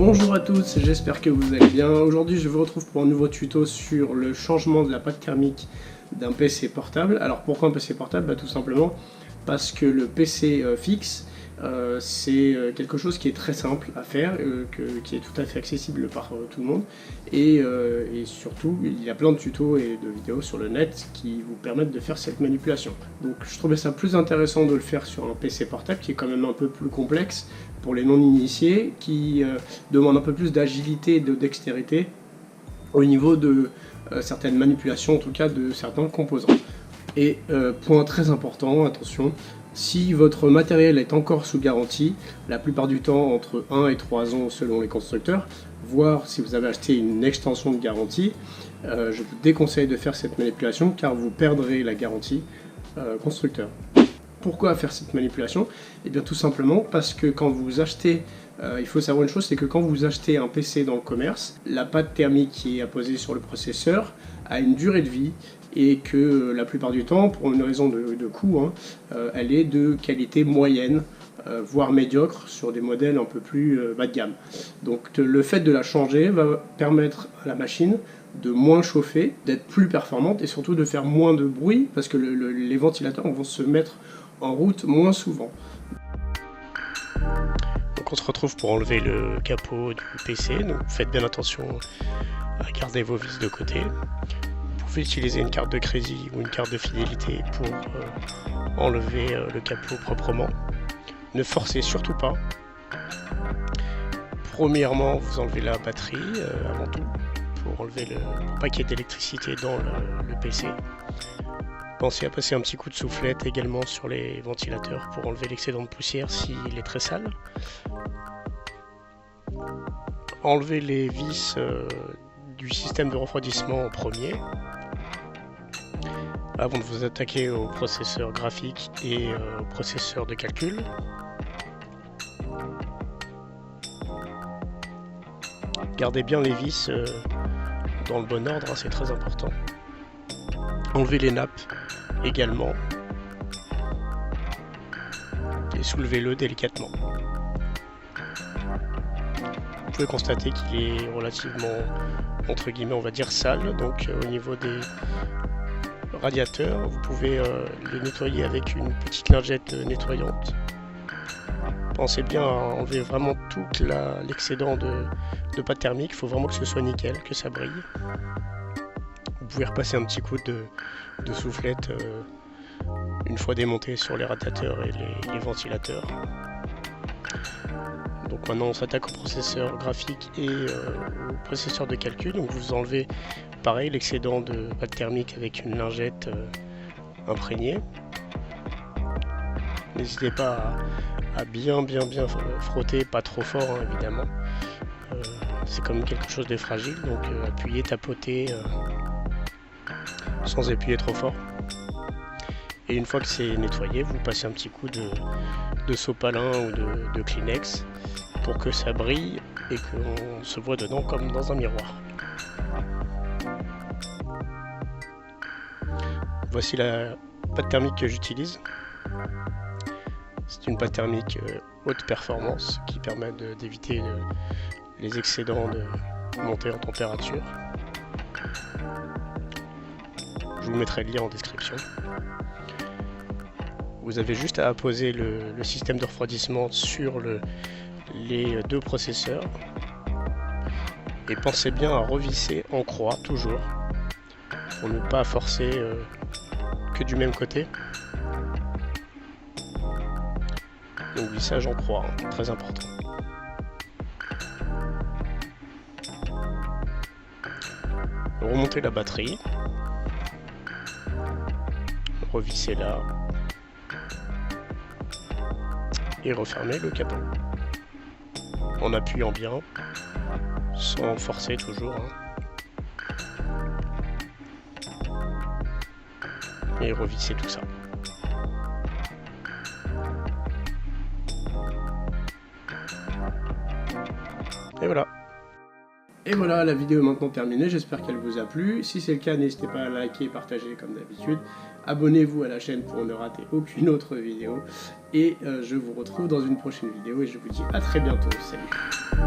Bonjour à tous, j'espère que vous allez bien. Aujourd'hui je vous retrouve pour un nouveau tuto sur le changement de la pâte thermique d'un PC portable. Alors pourquoi un PC portable? Tout simplement parce que le PC fixe, c'est quelque chose qui est très simple à faire, qui est tout à fait accessible par tout le monde, et surtout il y a plein de tutos et de vidéos sur le net qui vous permettent de faire cette manipulation. Donc je trouvais ça plus intéressant de le faire sur un PC portable qui est quand même un peu plus complexe pour les non-initiés, qui demande un peu plus d'agilité et de dextérité au niveau de certaines manipulations, en tout cas de certains composants. Et point très important, attention, si votre matériel est encore sous garantie, la plupart du temps entre 1 et 3 ans selon les constructeurs, voire si vous avez acheté une extension de garantie, je vous déconseille de faire cette manipulation car vous perdrez la garantie constructeur. Pourquoi faire cette manipulation? Eh bien tout simplement parce que quand vous achetez, il faut savoir une chose, c'est que quand vous achetez un PC dans le commerce, la pâte thermique qui est apposée sur le processeur a une durée de vie et que la plupart du temps, pour une raison de coût, elle est de qualité moyenne, voire médiocre sur des modèles un peu plus bas de gamme. Donc le fait de la changer va permettre à la machine de moins chauffer, d'être plus performante et surtout de faire moins de bruit parce que les ventilateurs vont se mettre en route moins souvent. Donc on se retrouve pour enlever le capot du PC, donc faites bien attention à garder vos vis de côté. Vous pouvez utiliser une carte de crédit ou une carte de fidélité pour enlever le capot proprement. Ne forcez surtout pas. Premièrement, vous enlevez la batterie avant tout, pour enlever pour pas qu'il y ait d'électricité dans le PC. Pensez à passer un petit coup de soufflette également sur les ventilateurs pour enlever l'excédent de poussière s'il est très sale. Enlevez les vis du système de refroidissement en premier, avant de vous attaquer au processeur graphique et au processeur de calcul. Gardez bien les vis dans le bon ordre, c'est très important. Enlevez les nappes également et soulevez-le délicatement. Vous pouvez constater qu'il est relativement, entre guillemets, on va dire sale, donc au niveau des radiateurs, vous pouvez les nettoyer avec une petite lingette nettoyante. Pensez bien à enlever vraiment tout l'excédent de pâte thermique, il faut vraiment que ce soit nickel, que ça brille. Vous pouvez repasser un petit coup de soufflette une fois démonté sur les radiateurs et les ventilateurs. Donc maintenant on s'attaque au processeur graphique et au processeur de calcul. Donc vous enlevez pareil l'excédent de pâte thermique avec une lingette imprégnée. N'hésitez pas à bien frotter, pas trop fort évidemment. C'est comme quelque chose de fragile, donc appuyez, tapotez sans appuyer trop fort. Et une fois que c'est nettoyé, vous passez un petit coup de sopalin ou de Kleenex pour que ça brille et qu'on se voit dedans comme dans un miroir. Voici la pâte thermique que j'utilise. C'est une pâte thermique haute performance qui permet d'éviter les excédents de montée en température. Je vous mettrai le lien en description. Vous avez juste à apposer le système de refroidissement sur les deux processeurs et pensez bien à revisser en croix toujours pour ne pas forcer que du même côté. Donc vissage en croix, très important. Remontez la batterie, revissez là et refermez le capot en appuyant bien, sans forcer toujours. Et revissez tout ça. Et voilà. Et voilà, la vidéo est maintenant terminée, j'espère qu'elle vous a plu. Si c'est le cas, n'hésitez pas à liker et partager comme d'habitude. Abonnez-vous à la chaîne pour ne rater aucune autre vidéo. Et je vous retrouve dans une prochaine vidéo et je vous dis à très bientôt. Salut!